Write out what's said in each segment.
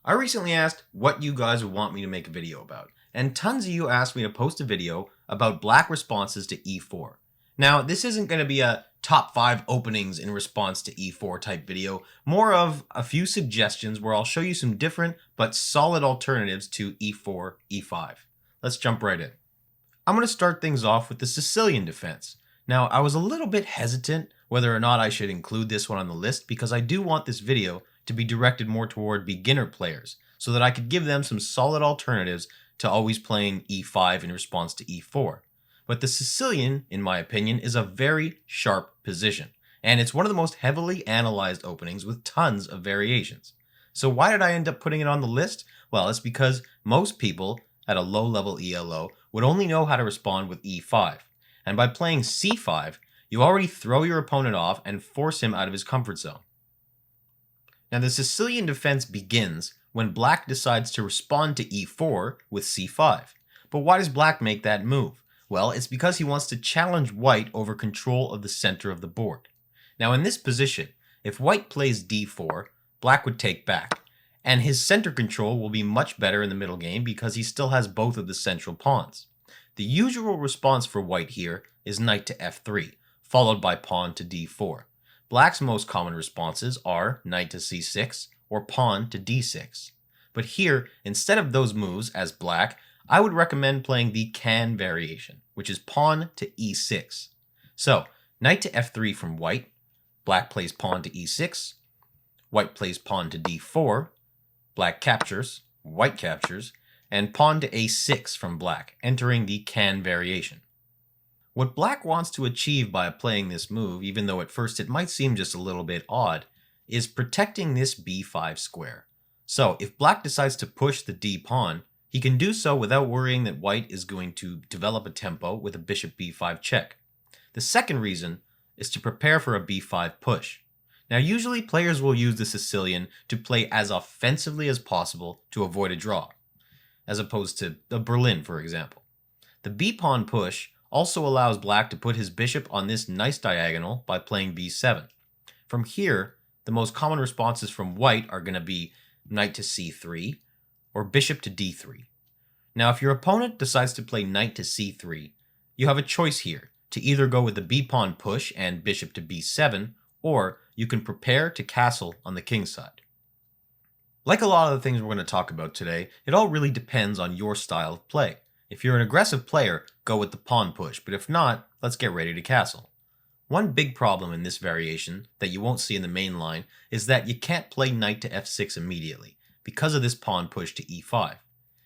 I recently asked what you guys would want me to make a video about, and tons of you asked me to post a video about black responses to e4. Now, this isn't going to be a top 5 openings in response to e4 type video, more of a few suggestions where I'll show you some different but solid alternatives to e4, e5. Let's jump right in. I'm going to start things off with the Sicilian defense. Now, I was a little bit hesitant whether or not I should include this one on the list because I do want this video to be directed more toward beginner players so that I could give them some solid alternatives to always playing e5 in response to e4. But the Sicilian, in my opinion, is a very sharp position, and it's one of the most heavily analyzed openings with tons of variations. So why did I end up putting it on the list? Well, it's because most people at a low level ELO would only know how to respond with e5. And by playing c5, you already throw your opponent off and force him out of his comfort zone. Now the Sicilian defense begins when black decides to respond to e4 with c5. But why does black make that move? Well, it's because he wants to challenge white over control of the center of the board. Now in this position, if white plays d4, black would take back, and his center control will be much better in the middle game because he still has both of the central pawns. The usual response for white here is knight to f3, followed by pawn to d4. Black's most common responses are knight to c6 or pawn to d6. But here, instead of those moves as black, I would recommend playing the Kann variation, which is pawn to e6. So, knight to f3 from white, black plays pawn to e6, white plays pawn to d4, black captures, white captures, and pawn to a6 from black, entering the Kann variation. What black wants to achieve by playing this move, even though at first it might seem just a little bit odd, is protecting this b5 square. So if black decides to push the d pawn, he can do so without worrying that white is going to develop a tempo with a bishop b5 check. The second reason is to prepare for a b5 push. Now usually players will use the Sicilian to play as offensively as possible to avoid a draw, as opposed to a Berlin, for example. The b-pawn push also allows black to put his bishop on this nice diagonal by playing b7. From here, the most common responses from white are going to be knight to c3 or bishop to d3. Now if your opponent decides to play knight to c3, you have a choice here to either go with the b-pawn push and bishop to b7, or you can prepare to castle on the king side. Like a lot of the things we're going to talk about today, it all really depends on your style of play. If you're an aggressive player, go with the pawn push, but if not, let's get ready to castle. One big problem in this variation that you won't see in the main line is that you can't play knight to f6 immediately because of this pawn push to e5.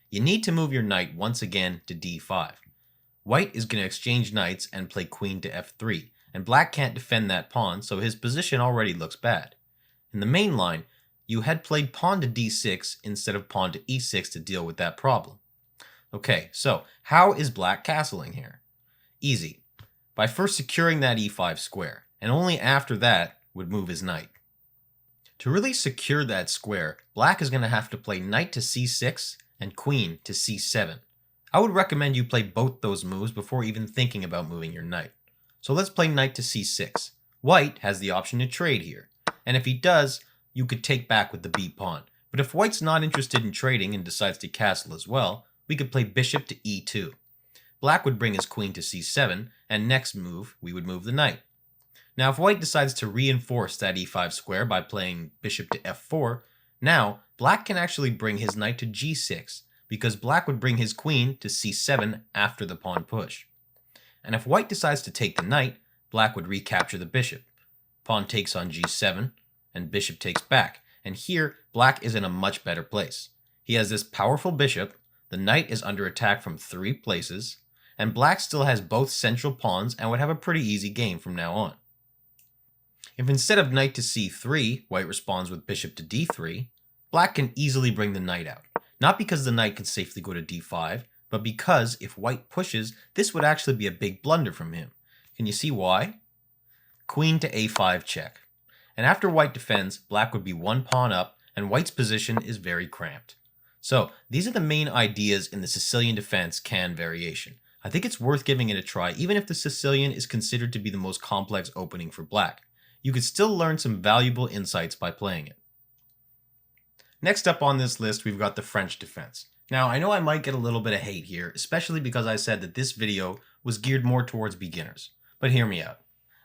You need to move your knight once again to d5. White is going to exchange knights and play queen to f3, and black can't defend that pawn, so his position already looks bad. In the main line, you had played pawn to d6 instead of pawn to e6 to deal with that problem. Okay, so how is black castling here? Easy. By first securing that e5 square, and only after that would move his knight. To really secure that square, black is going to have to play knight to c6 and queen to c7. I would recommend you play both those moves before even thinking about moving your knight. So let's play knight to c6. White has the option to trade here, and if he does, you could take back with the b-pawn. But if white's not interested in trading and decides to castle as well, we could play bishop to e2. Black would bring his queen to c7, and next move, we would move the knight. Now if white decides to reinforce that e5 square by playing bishop to f4, now black can actually bring his knight to g6, because black would bring his queen to c7 after the pawn push. And if white decides to take the knight, black would recapture the bishop. Pawn takes on g7, and bishop takes back, and here black is in a much better place. He has this powerful bishop, the knight is under attack from 3 places, and black still has both central pawns and would have a pretty easy game from now on. If instead of knight to c3, white responds with bishop to d3, black can easily bring the knight out. Not because the knight can safely go to d5, but because if white pushes, this would actually be a big blunder from him. Can you see why? Queen to a5 check. And after white defends, black would be 1 pawn up, and white's position is very cramped. So these are the main ideas in the Sicilian defense Kann variation. I think it's worth giving it a try, even if the Sicilian is considered to be the most complex opening for black. You could still learn some valuable insights by playing it. Next up on this list, we've got the French defense. Now, I know I might get a little bit of hate here, especially because I said that this video was geared more towards beginners. But hear me out.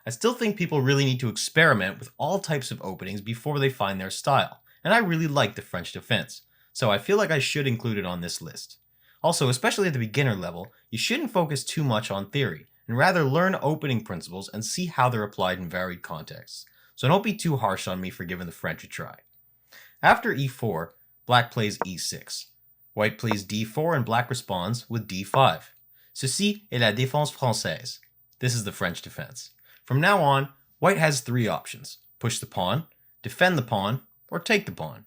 I still think people really need to experiment with all types of openings before they find their style, and I really like the French defense, so I feel like I should include it on this list. Also, especially at the beginner level, you shouldn't focus too much on theory, and rather learn opening principles and see how they're applied in varied contexts. So don't be too harsh on me for giving the French a try. After e4, black plays e6. White plays d4 and black responds with d5. Ceci est la défense française. This is the French defense. From now on, white has three options: push the pawn, defend the pawn, or take the pawn.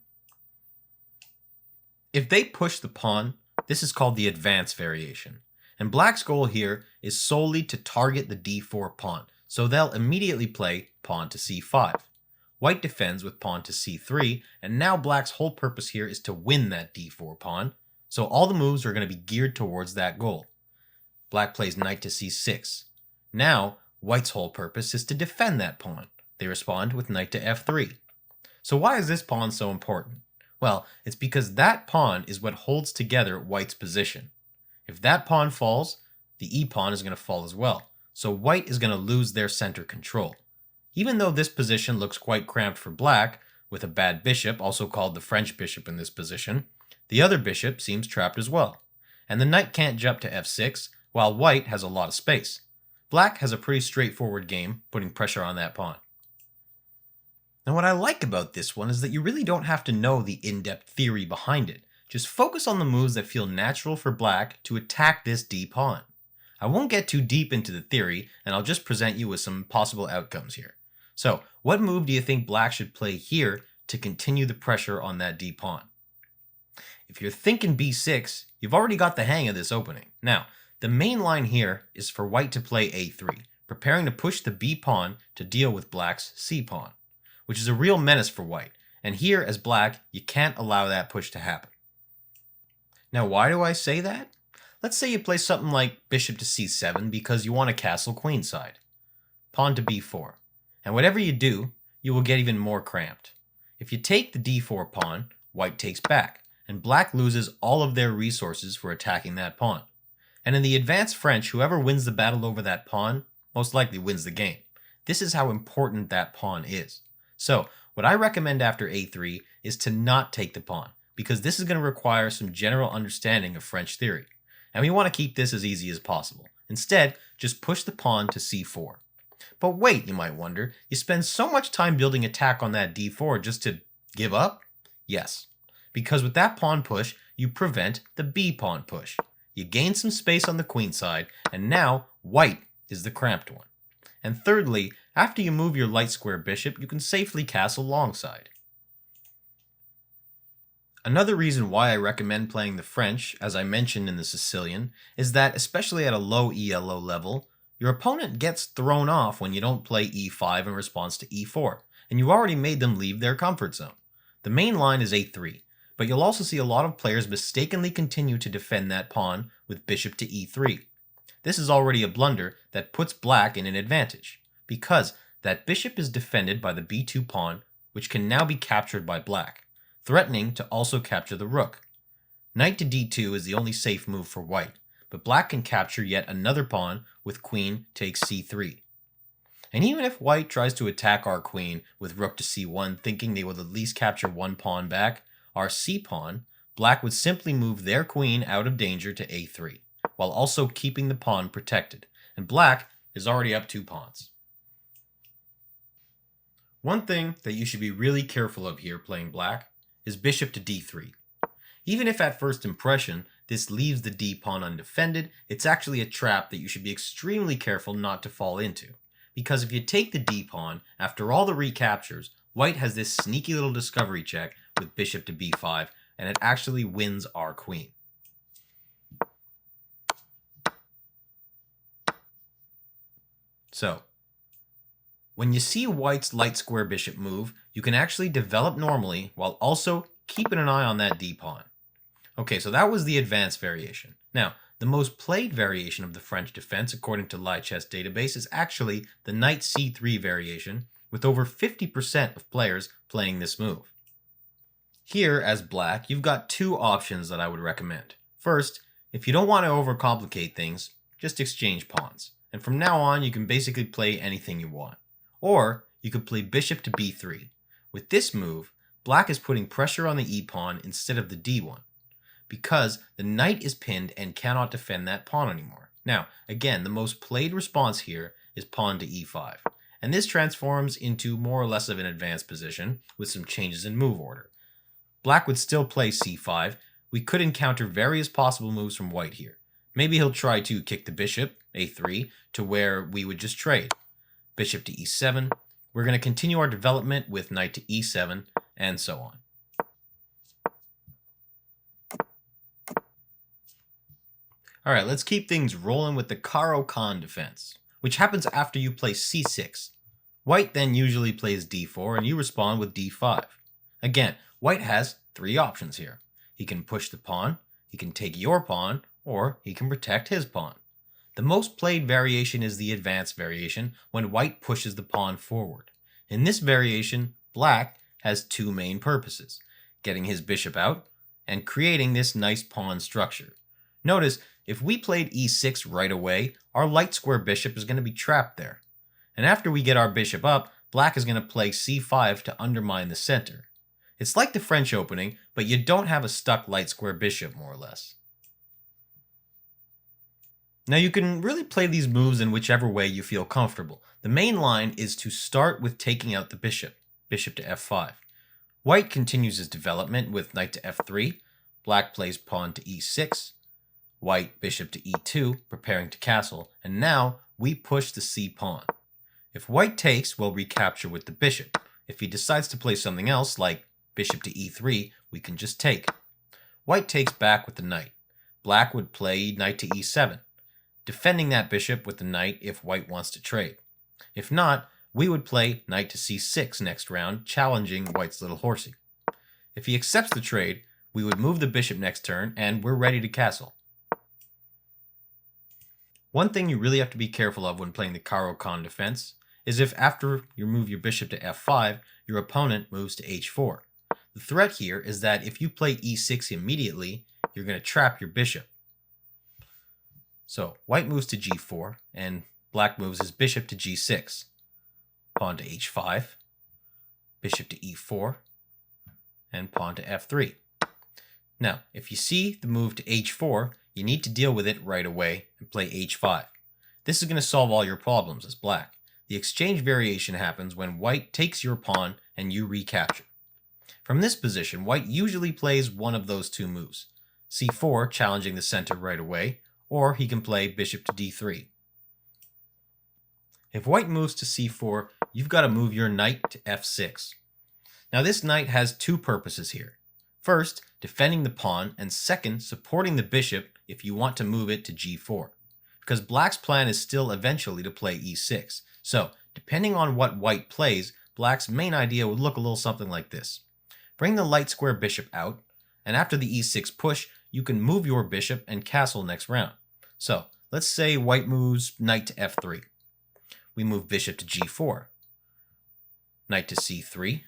If they push the pawn, this is called the advance variation. And black's goal here is solely to target the d4 pawn, so they'll immediately play pawn to c5. White defends with pawn to c3, and now black's whole purpose here is to win that d4 pawn, so all the moves are going to be geared towards that goal. Black plays knight to c6. Now, white's whole purpose is to defend that pawn. They respond with knight to f3. So why is this pawn so important? Well, it's because that pawn is what holds together white's position. If that pawn falls, the e-pawn is going to fall as well, so white is going to lose their center control. Even though this position looks quite cramped for black, with a bad bishop, also called the French bishop in this position, the other bishop seems trapped as well. And the knight can't jump to f6, while white has a lot of space. Black has a pretty straightforward game, putting pressure on that pawn. Now what I like about this one is that you really don't have to know the in-depth theory behind it. Just focus on the moves that feel natural for black to attack this d-pawn. I won't get too deep into the theory, and I'll just present you with some possible outcomes here. So, what move do you think black should play here to continue the pressure on that d-pawn? If you're thinking b6, you've already got the hang of this opening. Now, the main line here is for white to play a3, preparing to push the b-pawn to deal with black's c-pawn, which is a real menace for white, and here as black, you can't allow that push to happen. Now, why do I say that? Let's say you play something like bishop to c7 because you want to castle queenside. Pawn to b4. And whatever you do, you will get even more cramped. If you take the d4 pawn, white takes back, and black loses all of their resources for attacking that pawn. And in the advanced French, whoever wins the battle over that pawn most likely wins the game. This is how important that pawn is. So, what I recommend after a3 is to not take the pawn, because this is going to require some general understanding of French theory. And we want to keep this as easy as possible. Instead, just push the pawn to c4. But wait, you might wonder, you spend so much time building attack on that d4 just to give up? Yes, because with that pawn push, you prevent the b-pawn push. You gain some space on the queen side, and now white is the cramped one. And thirdly, after you move your light square bishop, you can safely castle longside. Another reason why I recommend playing the French, as I mentioned in the Sicilian, is that, especially at a low ELO level, your opponent gets thrown off when you don't play e5 in response to e4, and you already made them leave their comfort zone. The main line is a3, but you'll also see a lot of players mistakenly continue to defend that pawn with bishop to e3. This is already a blunder that puts black in an advantage, because that bishop is defended by the b2 pawn, which can now be captured by black, threatening to also capture the rook. Knight to d2 is the only safe move for white, but black can capture yet another pawn with queen takes c3. And even if white tries to attack our queen with rook to c1 thinking they will at least capture one pawn back, our c-pawn, black would simply move their queen out of danger to a3, while also keeping the pawn protected, and black is already up 2 pawns. One thing that you should be really careful of here playing black is bishop to d3. Even if at first impression this leaves the d-pawn undefended, it's actually a trap that you should be extremely careful not to fall into. Because if you take the d-pawn, after all the recaptures, white has this sneaky little discovery check with bishop to b5, and it actually wins our queen. So, when you see white's light square bishop move, you can actually develop normally while also keeping an eye on that d-pawn. Okay, so that was the advanced variation. Now, the most played variation of the French defense, according to Lichess database, is actually the knight c3 variation, with over 50% of players playing this move. Here, as black, you've got two options that I would recommend. First, if you don't want to overcomplicate things, just exchange pawns. And from now on, you can basically play anything you want. Or, you could play bishop to b3. With this move, black is putting pressure on the e-pawn instead of the d1, because the knight is pinned and cannot defend that pawn anymore. Now, again, the most played response here is pawn to e5. And this transforms into more or less of an advanced position with some changes in move order. Black would still play c5. We could encounter various possible moves from white here. Maybe he'll try to kick the bishop, a3, to where we would just trade. Bishop to e7. We're going to continue our development with knight to e7, and so on. Alright, let's keep things rolling with the Caro-Kann defense, which happens after you play c6. White then usually plays d4, and you respond with d5. Again, white has three options here. He can push the pawn, he can take your pawn, or he can protect his pawn. The most played variation is the advanced variation, when white pushes the pawn forward. In this variation, black has two main purposes: getting his bishop out, and creating this nice pawn structure. Notice, if we played e6 right away, our light square bishop is going to be trapped there. And after we get our bishop up, black is going to play c5 to undermine the center. It's like the French opening, but you don't have a stuck light square bishop, more or less. Now you can really play these moves in whichever way you feel comfortable. The main line is to start with taking out the bishop to f5. White continues his development with knight to f3, black plays pawn to e6, white bishop to e2, preparing to castle, and now we push the c pawn. If white takes, we'll recapture with the bishop. If he decides to play something else, like bishop to e3, we can just take. White takes back with the knight. Black would play knight to e7, defending that bishop with the knight if white wants to trade. If not, we would play knight to c6 next round, challenging white's little horsey. If he accepts the trade, we would move the bishop next turn, and we're ready to castle. One thing you really have to be careful of when playing the Caro-Kann defense is if after you move your bishop to f5, your opponent moves to h4. The threat here is that if you play e6 immediately, you're going to trap your bishop. So white moves to g4, and black moves his bishop to g6. Pawn to h5, bishop to e4, and pawn to f3. Now, if you see the move to h4, you need to deal with it right away and play h5. This is going to solve all your problems as black. The exchange variation happens when white takes your pawn and you recapture. From this position, white usually plays one of those two moves: c4, challenging the center right away, or he can play bishop to d3. If white moves to c4, you've got to move your knight to f6. Now this knight has two purposes here. First, defending the pawn, and second, supporting the bishop if you want to move it to g4. Because black's plan is still eventually to play e6. So, depending on what white plays, black's main idea would look a little something like this. Bring the light square bishop out, and after the e6 push, you can move your bishop and castle next round. So, let's say white moves knight to f3. We move bishop to g4, knight to c3,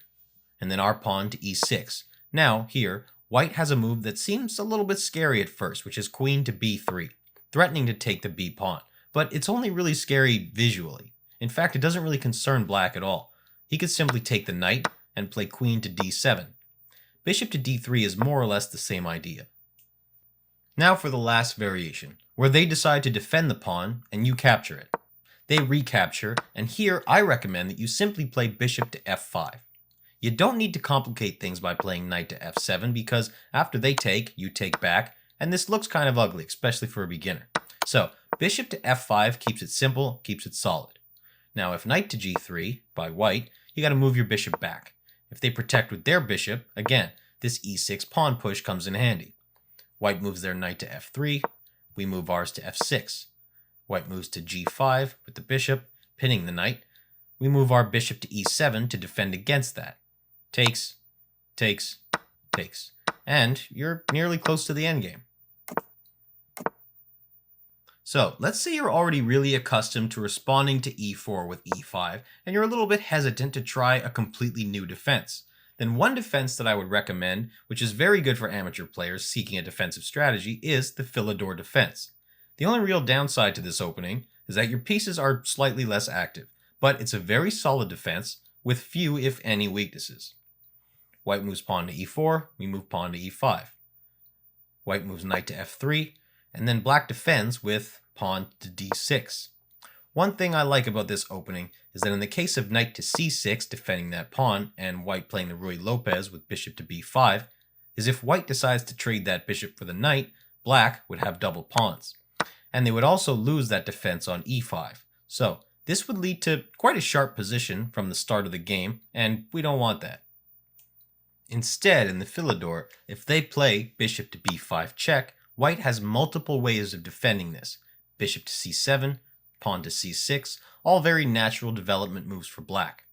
and then our pawn to e6. Now, here, white has a move that seems a little bit scary at first, which is queen to b3, threatening to take the b pawn. But it's only really scary visually. In fact, it doesn't really concern black at all. He could simply take the knight and play queen to d7. Bishop to d3 is more or less the same idea. Now for the last variation, where they decide to defend the pawn and you capture it. They recapture, and here I recommend that you simply play bishop to f5. You don't need to complicate things by playing knight to f7, because after they take, you take back, and this looks kind of ugly, especially for a beginner. So, bishop to f5 keeps it simple, keeps it solid. Now if knight to g3 by white, you got to move your bishop back. If they protect with their bishop, again, this e6 pawn push comes in handy. White moves their knight to f3, we move ours to f6. White moves to g5 with the bishop, pinning the knight. We move our bishop to e7 to defend against that. Takes, takes, takes. And you're nearly close to the endgame. So, let's say you're already really accustomed to responding to e4 with e5, and you're a little bit hesitant to try a completely new defense. then one defense that I would recommend, which is very good for amateur players seeking a defensive strategy, is the Philidor Defense. The only real downside to this opening is that your pieces are slightly less active, but it's a very solid defense with few, if any, weaknesses. White moves pawn to e4, we move pawn to e5. White moves knight to f3, and then black defends with pawn to d6. One thing I like about this opening is that in the case of knight to c6 defending that pawn, and white playing the Ruy Lopez with bishop to b5, is if white decides to trade that bishop for the knight, black would have double pawns. And they would also lose that defense on e5. So this would lead to quite a sharp position from the start of the game, and we don't want that. Instead, in the Philidor, if they play bishop to b5 check, white has multiple ways of defending this. Bishop to c7, pawn to c6, all very natural development moves for black.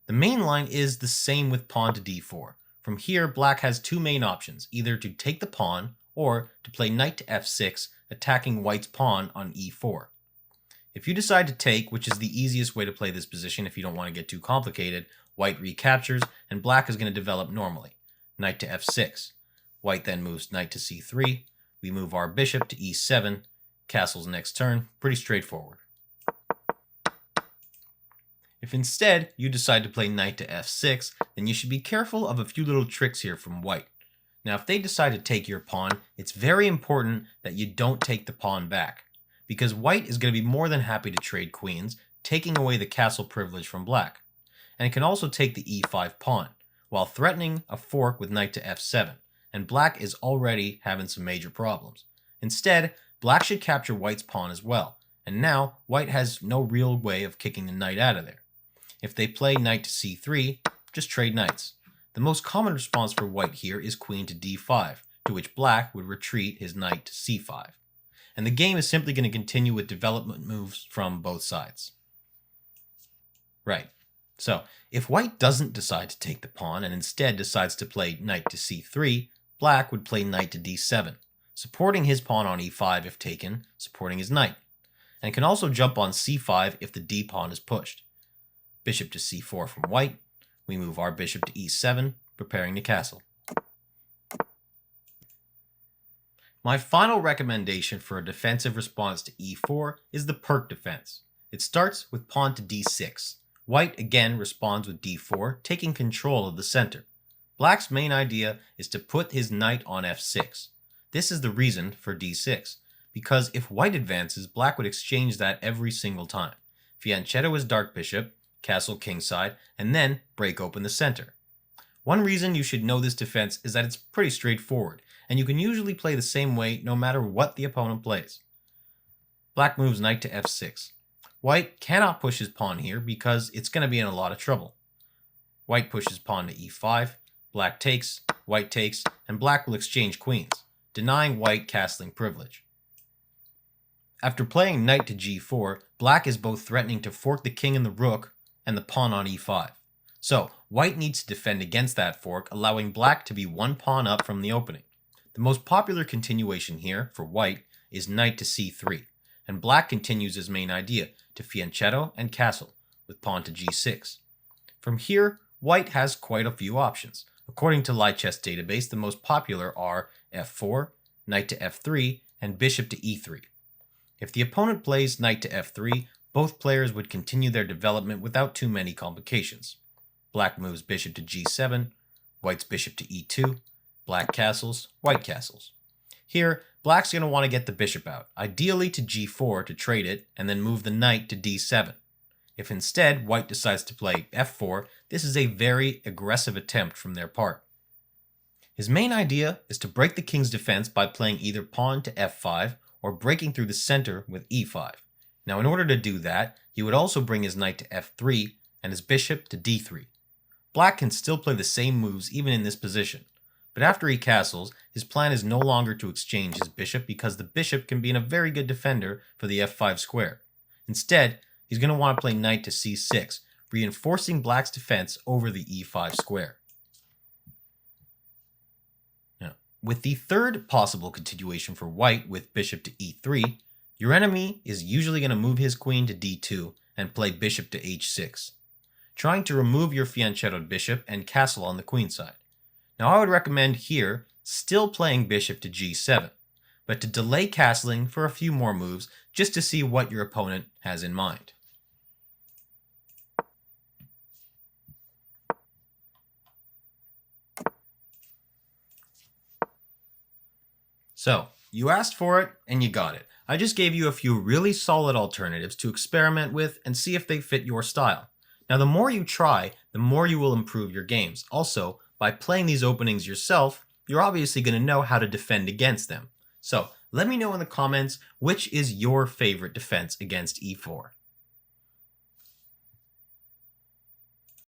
The main line is the same with pawn to d4. From here, black has two main options, either to take the pawn or to play knight to f6, attacking white's pawn on e4. If you decide to take, which is the easiest way to play this position if you don't want to get too complicated, white recaptures and black is going to develop normally. Knight to f6. White then moves knight to c3. We move our bishop to e7. Castle's next turn. Pretty straightforward. If instead you decide to play knight to f6, then you should be careful of a few little tricks here from white. Now if they decide to take your pawn, it's very important that you don't take the pawn back, because white is going to be more than happy to trade queens, taking away the castle privilege from black. And it can also take the e5 pawn, while threatening a fork with knight to f7, and black is already having some major problems. Instead, black should capture white's pawn as well, and now white has no real way of kicking the knight out of there. If they play knight to c3, just trade knights. The most common response for white here is queen to d5, to which black would retreat his knight to c5. And the game is simply going to continue with development moves from both sides. Right. So, if white doesn't decide to take the pawn and instead decides to play knight to c3, black would play knight to d7, supporting his pawn on e5 if taken, supporting his knight. And can also jump on c5 if the d pawn is pushed. Bishop to c4 from white, we move our bishop to e7, preparing to castle. My final recommendation for a defensive response to e4 is the Pirc Defense. It starts with pawn to d6. White again responds with d4, taking control of the center. Black's main idea is to put his knight on f6. This is the reason for d6, because if white advances, black would exchange that every single time. Fianchetto his dark bishop, castle kingside, and then break open the center. One reason you should know this defense is that it's pretty straightforward, and you can usually play the same way no matter what the opponent plays. Black moves knight to f6. White cannot push his pawn here because it's going to be in a lot of trouble. White pushes pawn to e5, black takes, white takes, and black will exchange queens, denying white castling privilege. After playing knight to g4, black is both threatening to fork the king and the rook and the pawn on e5. So, white needs to defend against that fork, allowing black to be one pawn up from the opening. The most popular continuation here, for white, is knight to c3, and black continues his main idea, to fianchetto and castle, with pawn to g6. From here, white has quite a few options. According to Lichess database, the most popular are f4, knight to f3, and bishop to e3. If the opponent plays knight to f3, both players would continue their development without too many complications. Black moves bishop to g7, white's bishop to e2, black castles, white castles. Here, black's going to want to get the bishop out, ideally to g4 to trade it, and then move the knight to d7. If instead white decides to play f4, this is a very aggressive attempt from their part. His main idea is to break the king's defense by playing either pawn to f5 or breaking through the center with e5. Now in order to do that, he would also bring his knight to f3 and his bishop to d3. Black can still play the same moves even in this position. But after he castles, his plan is no longer to exchange his bishop because the bishop can be a very good defender for the f5 square. Instead, he's going to want to play knight to c6, reinforcing black's defense over the e5 square. Now, with the third possible continuation for white with bishop to e3, your enemy is usually going to move his queen to d2 and play bishop to h6. trying to remove your fianchettoed bishop and castle on the queen side. Now I would recommend here still playing bishop to g7, but to delay castling for a few more moves just to see what your opponent has in mind. So, you asked for it and you got it. I just gave you a few really solid alternatives to experiment with and see if they fit your style. Now the more you try, the more you will improve your games. Also, by playing these openings yourself, you're obviously going to know how to defend against them. So, let me know in the comments which is your favorite defense against e4.